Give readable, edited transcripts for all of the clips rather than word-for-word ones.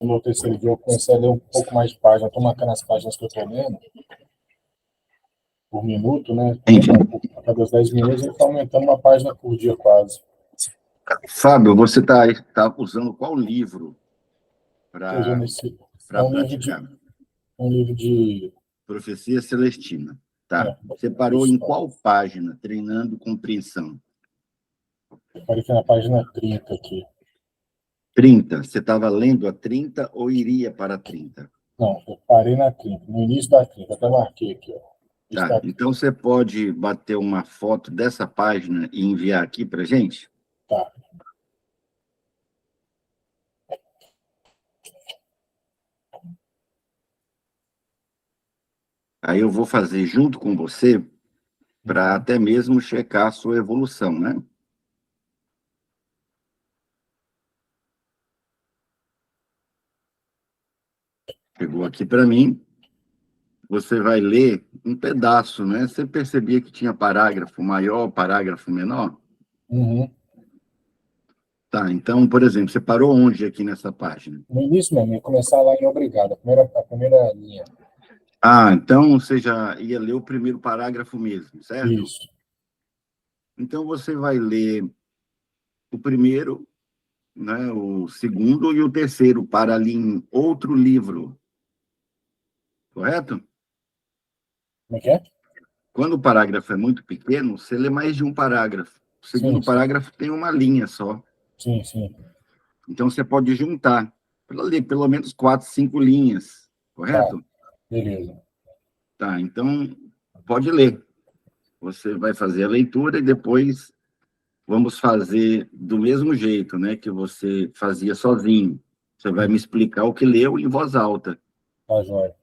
No terceiro dia eu comecei a ler um pouco mais de página, estou marcando as páginas que eu estou lendo por minuto, né? Entendi. A cada 10 minutos ele está aumentando uma página por dia quase. Fábio, você tá usando qual livro Estou usando para esse. É praticar? um livro de. Profecia Celestina. Tá. É, Você parou em qual página, treinando compreensão? eu parei aqui na página 30 aqui. 30. Você estava lendo a 30 ou iria para a 30? Não, eu parei na 30, no início da 30, até marquei aqui, ó. Tá. Então você pode bater uma foto dessa página e enviar aqui para gente? Tá. Aí eu vou fazer junto com você para até mesmo checar a sua evolução, né? Chegou aqui para mim. Você vai ler um pedaço, né? Você percebia que tinha parágrafo maior, parágrafo menor? Uhum. Tá, então, por exemplo, você parou onde aqui nessa página? No início mesmo, ia começar lá em obrigado, a primeira linha. Ah, então você já ia ler o primeiro parágrafo mesmo, certo? Isso. Então você vai ler o primeiro, né, o segundo e o terceiro para ali em outro livro, correto? Como é que é? Quando o parágrafo é muito pequeno, você lê mais de um parágrafo. O segundo Sim, sim. parágrafo tem uma linha só. Sim, sim. Então você pode juntar para ler pelo menos 4, 5 linhas, Tá, correto? beleza. Tá, então pode ler. Você vai fazer a leitura e depois vamos fazer do mesmo jeito, né, que você fazia sozinho. Você vai me explicar o que leu em voz alta. Tá, joia.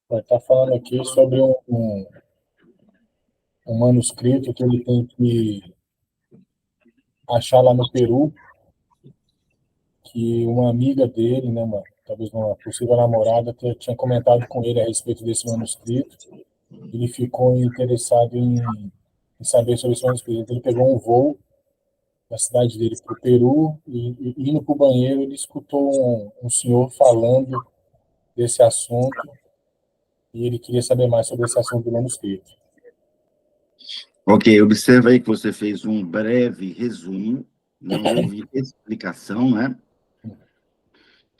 Vai estar falando aqui sobre um manuscrito que ele tem que achar lá no Peru, que uma amiga dele, né, talvez uma possível namorada, tinha comentado com ele a respeito desse manuscrito. Ele ficou interessado em saber sobre esse manuscrito. Então, ele pegou um voo da cidade dele para o Peru e indo para o banheiro, ele escutou um senhor falando desse assunto e ele queria saber mais sobre esse assunto do manuscrito. Ok, observa aí que você fez um breve resumo, não houve explicação, né?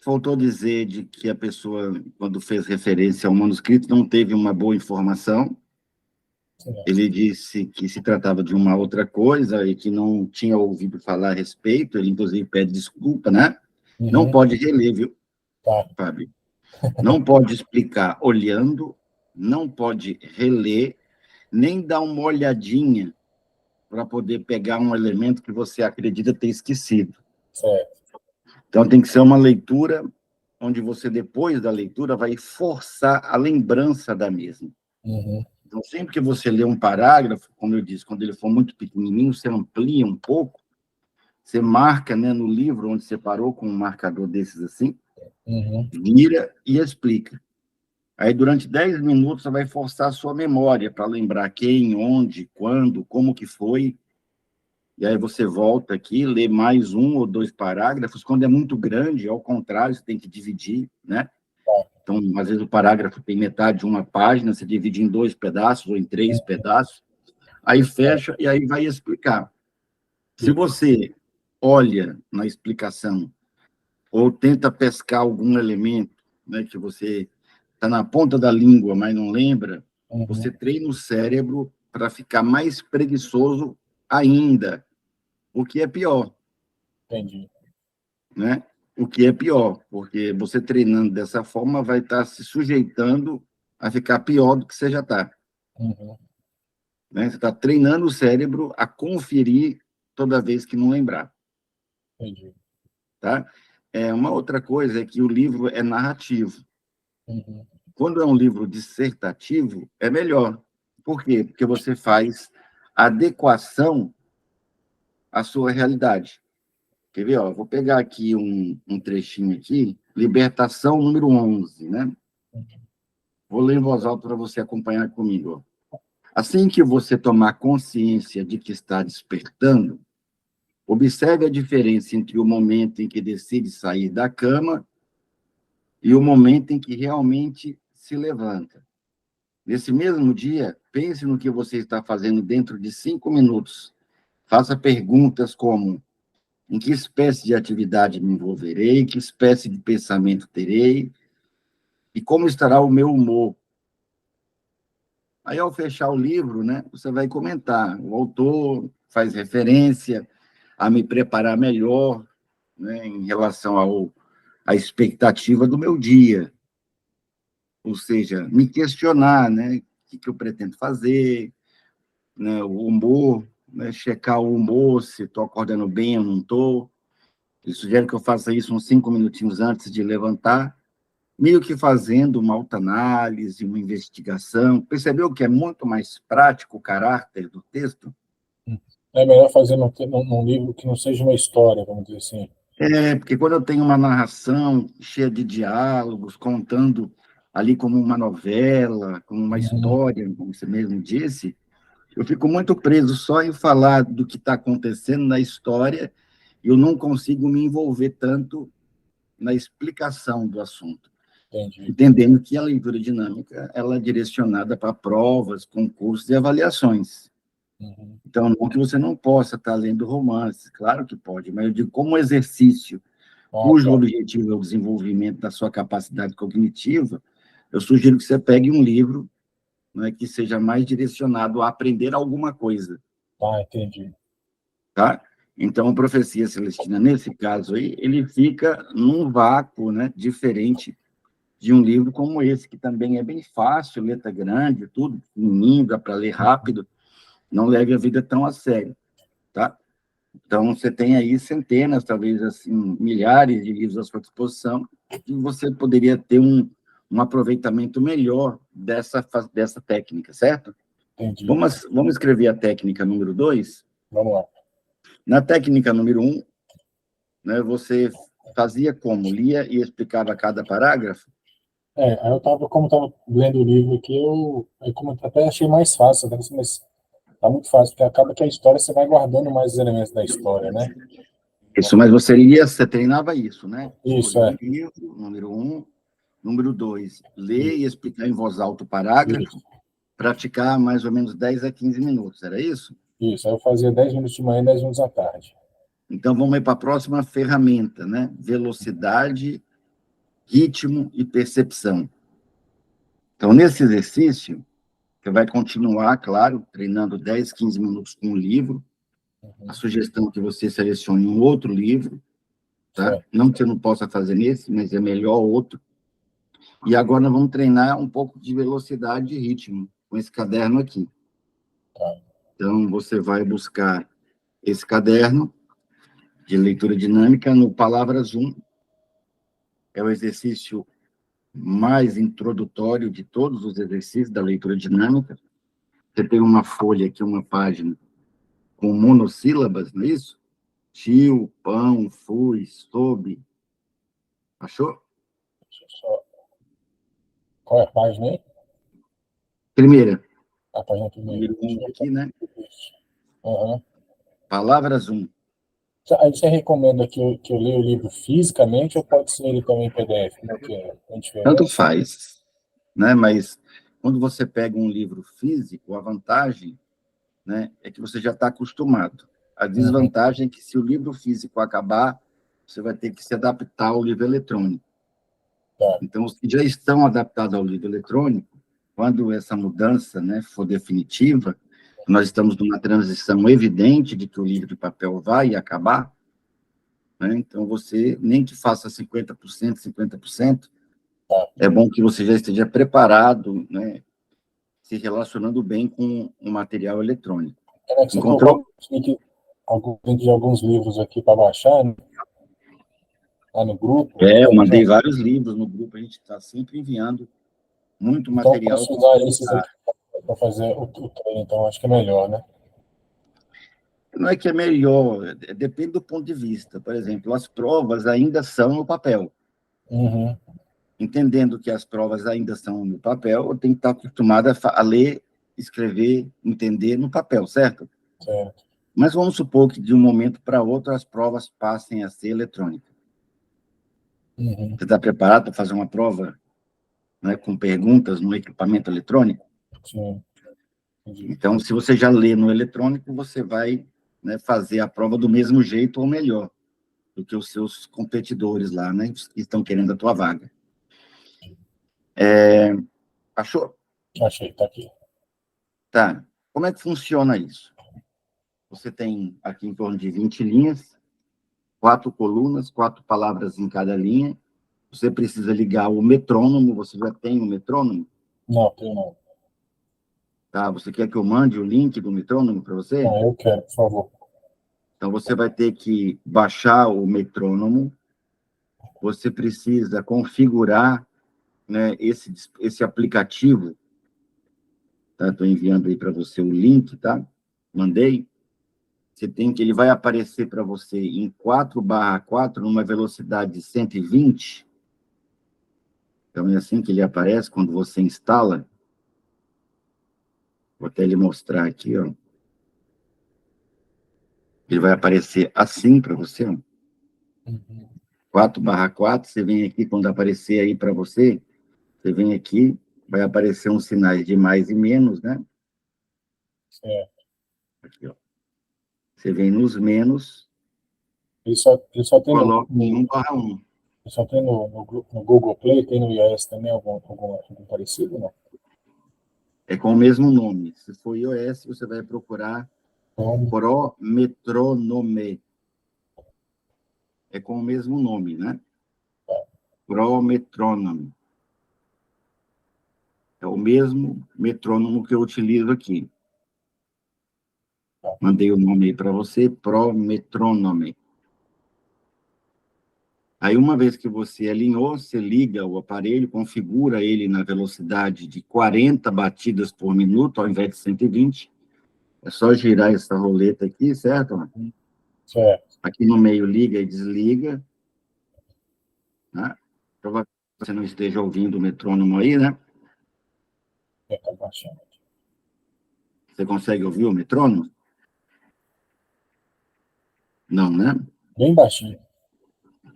Faltou dizer de que a pessoa, quando fez referência ao manuscrito, não teve uma boa informação. Ele disse que se tratava de uma outra coisa e que não tinha ouvido falar a respeito. Ele, inclusive, pede desculpa, né? Não Uhum. pode reler, viu, Tá. Fábio? Não pode explicar olhando, não pode reler, nem dar uma olhadinha para poder pegar um elemento que você acredita ter esquecido. Certo. Então, tem que ser uma leitura onde você, depois da leitura, vai forçar a lembrança da mesma. Uhum. Então, sempre que você lê um parágrafo, como eu disse, quando ele for muito pequenininho, você amplia um pouco, você marca, né, no livro onde você parou com um marcador desses assim, Uhum. vira e explica. Aí, durante 10 minutos, você vai forçar a sua memória para lembrar quem, onde, quando, como que foi. E aí você volta aqui, lê mais um ou dois parágrafos. Quando é muito grande, ao contrário, você tem que dividir, né? Então, às vezes, o parágrafo tem metade de uma página, você divide em 2 pedaços ou em 3 pedaços, aí fecha e aí vai explicar. Se você olha na explicação ou tenta pescar algum elemento, né, que você está na ponta da língua, mas não lembra, Uhum. você treina o cérebro para ficar mais preguiçoso ainda, o que é pior, Entendi. né? O que é pior, porque você treinando dessa forma vai estar se sujeitando a ficar pior do que você já está. Uhum. Né? Você está treinando o cérebro a conferir toda vez que não lembrar. Entendi. Tá? Uma outra coisa é que o livro é narrativo. Uhum. Quando é um livro dissertativo, é melhor. Por quê? Porque você faz adequação à sua realidade. Quer ver? Ó, vou pegar aqui um trechinho aqui, libertação número 11, né? Vou ler em voz alta para você acompanhar comigo. Ó. Assim que você tomar consciência de que está despertando, observe a diferença entre o momento em que decide sair da cama e o momento em que realmente se levanta. Nesse mesmo dia, pense no que você está fazendo dentro de 5 minutos. Faça perguntas como: em que espécie de atividade me envolverei? Que espécie de pensamento terei? E como estará o meu humor? Aí, ao fechar o livro, né, você vai comentar. O autor faz referência a me preparar melhor, né, em relação à expectativa do meu dia. Ou seja, me questionar, né, o que eu pretendo fazer, né, o humor, né, checar o humor, se estou acordando bem ou não estou. Ele sugere que eu faça isso uns 5 minutinhos antes de levantar, meio que fazendo uma autoanálise, uma investigação. Percebeu que é muito mais prático o caráter do texto? É melhor fazer num livro que não seja uma história, vamos dizer assim. Porque quando eu tenho uma narração cheia de diálogos, contando ali como uma novela, como uma história, como você mesmo disse, eu fico muito preso só em falar do que está acontecendo na história e eu não consigo me envolver tanto na explicação do assunto. Entendi. Entendendo que a leitura dinâmica ela é direcionada para provas, concursos e avaliações. Então, não que você não possa estar lendo romances, claro que pode, mas eu digo como exercício cujo objetivo é o desenvolvimento da sua capacidade cognitiva, eu sugiro que você pegue um livro, né, que seja mais direcionado a aprender alguma coisa. Entendi. Tá? Então, a Profecia Celestina, nesse caso aí, ele fica num vácuo, né, diferente de um livro como esse, que também é bem fácil, letra grande, tudo pequenininho, dá para ler rápido, não leve a vida tão a sério, tá? Então, você tem aí centenas, talvez assim, milhares de livros à sua disposição, e você poderia ter um aproveitamento melhor dessa técnica, certo? Entendi. Vamos escrever a técnica número 2? Vamos lá. Na técnica número 1, né, você fazia como? Lia e explicava cada parágrafo? Aí como estava lendo o livro aqui, como até achei mais fácil, né? Mas tá muito fácil, porque acaba que a história você vai guardando mais os elementos da história, né? Isso, mas você treinava isso, né? Isso, Escolher um livro, número 1. Número 2, ler e explicar em voz alta o parágrafo, praticar mais ou menos 10 a 15 minutos, era isso? Isso, aí eu fazia 10 minutos de manhã e 10 minutos à tarde. Então, vamos ir para a próxima ferramenta, né? Velocidade, ritmo e percepção. Então, nesse exercício, você vai continuar, claro, treinando 10, 15 minutos com um livro. A sugestão é que você selecione um outro livro, tá? Não que você não possa fazer nesse, mas é melhor outro. E agora nós vamos treinar um pouco de velocidade e ritmo com esse caderno aqui. Então, você vai buscar esse caderno de leitura dinâmica no Palavras 1. É o exercício mais introdutório de todos os exercícios da leitura dinâmica. Você tem uma folha aqui, uma página, com monossílabas, não é isso? Tio, pão, fui, soube. Achou? Qual é a página aí? Primeira. A página primeira. Número 1 aqui, né? Uhum. Palavras 1. Aí você recomenda que eu leia o livro fisicamente ou pode ser ele também em PDF? Como é que é? Tanto faz, né? Mas quando você pega um livro físico, a vantagem, né, é que você já está acostumado. A desvantagem é que se o livro físico acabar, você vai ter que se adaptar ao livro eletrônico. Então, os que já estão adaptados ao livro eletrônico, quando essa mudança, né, for definitiva, nós estamos numa transição evidente de que o livro de papel vai acabar, né? Então, você, nem que faça 50%, 50%, é bom que você já esteja preparado, né, se relacionando bem com o material eletrônico. Você colocou link de alguns livros aqui para baixar, né? Lá no grupo. Eu mandei vários livros no grupo, a gente está sempre enviando muito material. Então, posso usar esses aqui para fazer o treino, então acho que é melhor, né? Não é que é melhor, depende do ponto de vista. Por exemplo, as provas ainda são no papel. Uhum. Entendendo que as provas ainda são no papel, eu tenho que estar acostumado a ler, escrever, entender no papel, certo? Certo. Mas vamos supor que de um momento para outro as provas passem a ser eletrônicas. Uhum. Você está preparado para fazer uma prova, né, com perguntas no equipamento eletrônico? Sim. Entendi. Então, se você já lê no eletrônico, você vai, né, fazer a prova do mesmo jeito ou melhor do que os seus competidores lá, né, que estão querendo a tua vaga. Achou? Achei, tá aqui. Tá. Como é que funciona isso? Você tem aqui em torno de 20 linhas, 4 colunas, 4 palavras em cada linha. Você precisa ligar o metrônomo. Você já tem o metrônomo? Não, tem não. Tá? Você quer que eu mande o link do metrônomo para você? Não, eu quero, por favor. Então, você vai ter que baixar o metrônomo. Você precisa configurar, né, esse aplicativo. Tá? Estou enviando aí para você o link, tá? Mandei. Ele vai aparecer para você em 4/4, numa velocidade de 120. Então, é assim que ele aparece quando você instala. Vou até lhe mostrar aqui, ó. Ele vai aparecer assim para você, ó. Uhum. 4/4, você vem aqui, quando aparecer aí para você, você vem aqui, vai aparecer uns sinais de mais e menos, né? Certo. Aqui, ó. Você vem nos menos, Ele só tem coloca em 1/1. ele só tem no Google Play, tem no iOS também algum parecido, não? É com o mesmo nome. Se for iOS, você vai procurar Então, Prometronome. É com o mesmo nome, né? Prometronome. É o mesmo metrônomo que eu utilizo aqui. tá. Mandei o nome aí para você, Prometronome. Aí, uma vez que você alinhou, você liga o aparelho, configura ele na velocidade de 40 batidas por minuto, ao invés de 120. É só girar essa roleta aqui, certo? Certo. Aqui no meio, liga e desliga. Né? Provavelmente você não esteja ouvindo o metrônomo aí, né? Tá baixando. Você consegue ouvir o metrônomo? Não, né? Bem baixinho.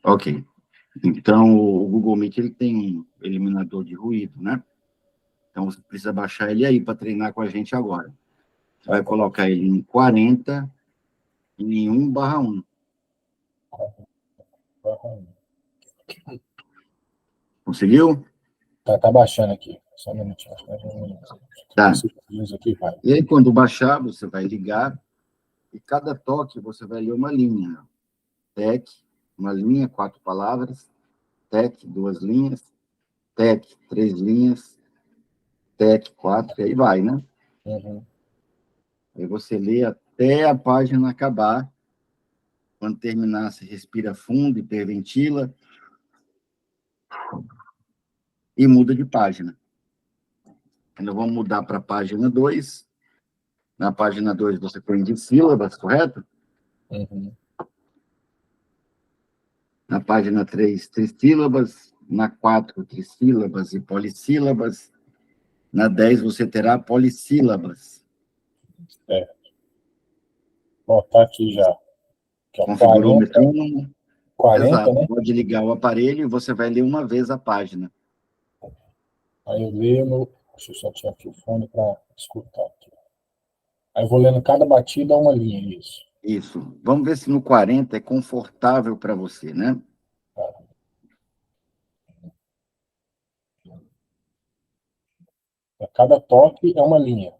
Ok. Então, o Google Meet ele tem um eliminador de ruído, né? Então, você precisa baixar ele aí para treinar com a gente agora. Você vai colocar ele em 40 e em 1/1. Conseguiu? Tá baixando aqui. Só um minutinho. Acho que mais um minuto. Tá. 5 segundos aqui, vai. E aí, quando baixar, você vai ligar e cada toque você vai ler uma linha. TEC, uma linha, 4 palavras. TEC, 2 linhas. TEC, 3 linhas. TEC, 4, e aí vai, né? Uhum. Aí você lê até a página acabar. Quando terminar, você respira fundo, hiperventila e muda de página. Ainda vamos mudar para a página 2. Na página 2 você põe de sílabas, correto? Uhum. Na página 3, trissílabas. Na 4, trissílabas e polissílabas. Na 10, você terá polissílabas. É. Ó, tá aqui já. Aqui, ó, Configurou o 40, metrônomo? 40, Exato. né? Pode ligar o aparelho e você vai ler uma vez a página. Aí eu leio no. Deixa eu só tirar aqui o fone para escutar aqui. Aí eu vou lendo cada batida uma linha, isso. Isso. Vamos ver se no 40 é confortável para você, né? Cada toque é uma linha.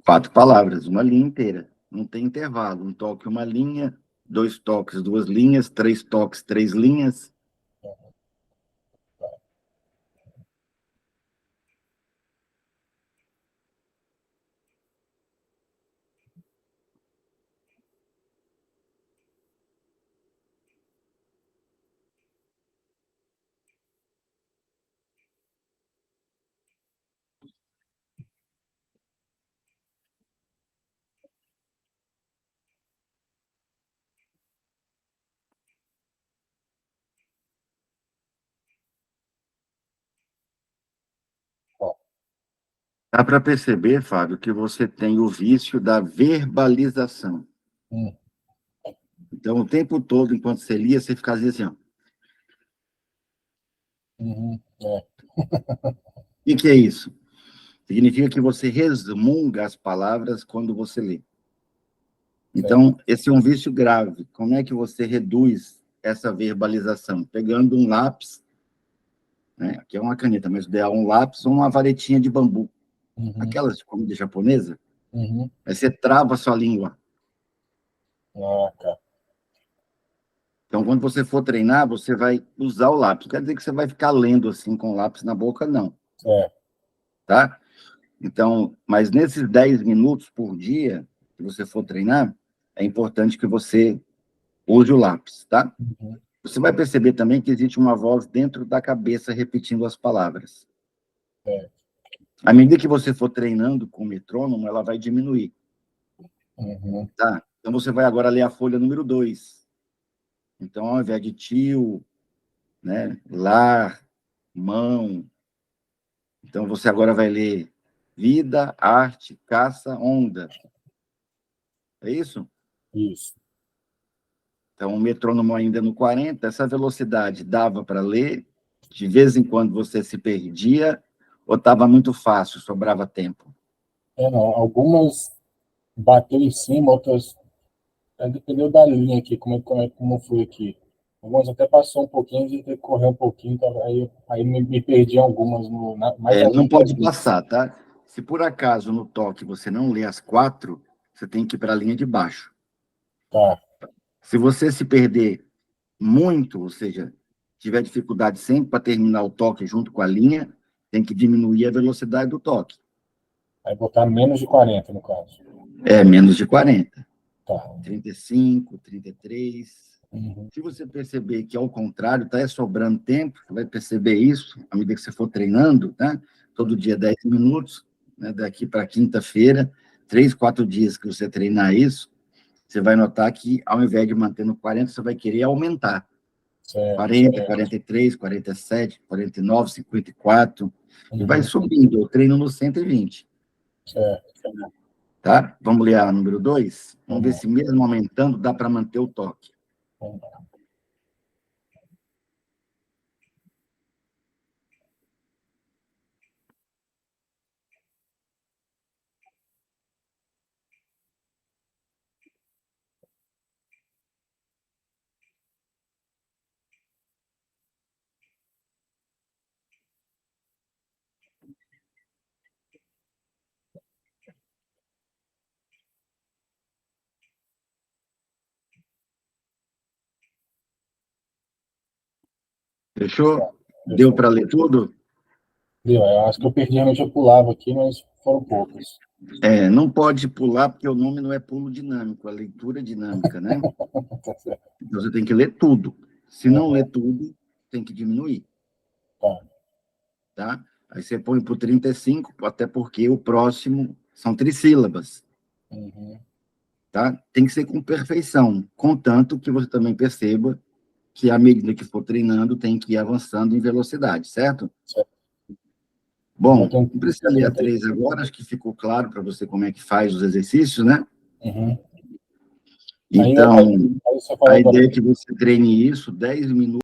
4 palavras, uma linha inteira. Não tem intervalo. Um toque, uma linha. 2 toques, 2 linhas. 3 toques, 3 linhas. Dá para perceber, Fábio, que você tem o vício da verbalização. Hum. Então, o tempo todo, enquanto você lia, você ficava assim, ó. Uhum. É. O que é isso? Significa que você resmunga as palavras quando você lê. Certo. Então, esse é um vício grave. Como é que você reduz essa verbalização? Pegando um lápis, né? Aqui é uma caneta, mas o ideal é um lápis ou uma varetinha de bambu. Uhum. Aquelas de comida japonesa. Uhum. Aí você trava a sua língua. Ah, tá. Então, quando você for treinar, você vai usar o lápis. Não quer dizer que você vai ficar lendo assim com o lápis na boca, não. Certo. Tá? Então, mas nesses 10 minutos por dia que você for treinar, é importante que você use o lápis, tá? Uhum. Você vai perceber também que existe uma voz dentro da cabeça repetindo as palavras. Certo. À medida que você for treinando com o metrônomo, ela vai diminuir, Uhum. tá? Então, você vai agora ler a folha número 2. Então, ao invés de tio, né, lar, mão, então você agora vai ler vida, arte, caça, onda. É isso? Isso. Então, o metrônomo ainda no 40, essa velocidade dava para ler, de vez em quando você se perdia, ou estava muito fácil, sobrava tempo? É, não. Algumas bateu em cima, outras. Dependeu da linha aqui, como foi aqui. Algumas até passou um pouquinho, de ter que correr um pouquinho, tá? Aí me perdi em algumas, mais nas Não últimas pode linhas. passar, tá? Se por acaso no toque você não lê as 4, você tem que ir para a linha de baixo. Tá. Se você se perder muito, ou seja, tiver dificuldade sempre para terminar o toque junto com a linha, tem que diminuir a velocidade do toque. Aí botar menos de 40 no caso. Menos de 40. Tá. 35, 33. Uhum. Se você perceber que, ao contrário, está sobrando tempo, você vai perceber isso à medida que você for treinando, tá? Todo dia 10 minutos, né? Daqui para quinta-feira, 3, 4 dias que você treinar isso, você vai notar que, ao invés de manter no 40, você vai querer aumentar. Certo. 40, 43, 47, 49, 54, e vai Uhum. subindo. Eu treino no 120, Certo. tá? Vamos ler a número 2? Vamos ver Vamos se, mesmo aumentando, dá para manter o toque. lá. Fechou? Deu Fechou. para ler tudo? Deu. Eu acho que eu perdi, realmente eu pulava aqui, mas foram poucos. Não pode pular, porque o nome não é pulo dinâmico, é leitura dinâmica, né? Tá certo. Então você tem que ler tudo. Se não ler Uhum. tudo, tem que diminuir, Tá. tá? Aí você põe para o 35, até porque o próximo são trissílabas, Uhum. tá? Tem que ser com perfeição, contanto que você também perceba que, à medida que for treinando, tem que ir avançando em velocidade, certo? Certo. Já Bom, tem não precisa ler a 30. 3 agora, acho que ficou claro para você como é que faz os exercícios, né? Uhum. Aí, Então, aí você a falou agora. ideia é que você treine isso 10 minutos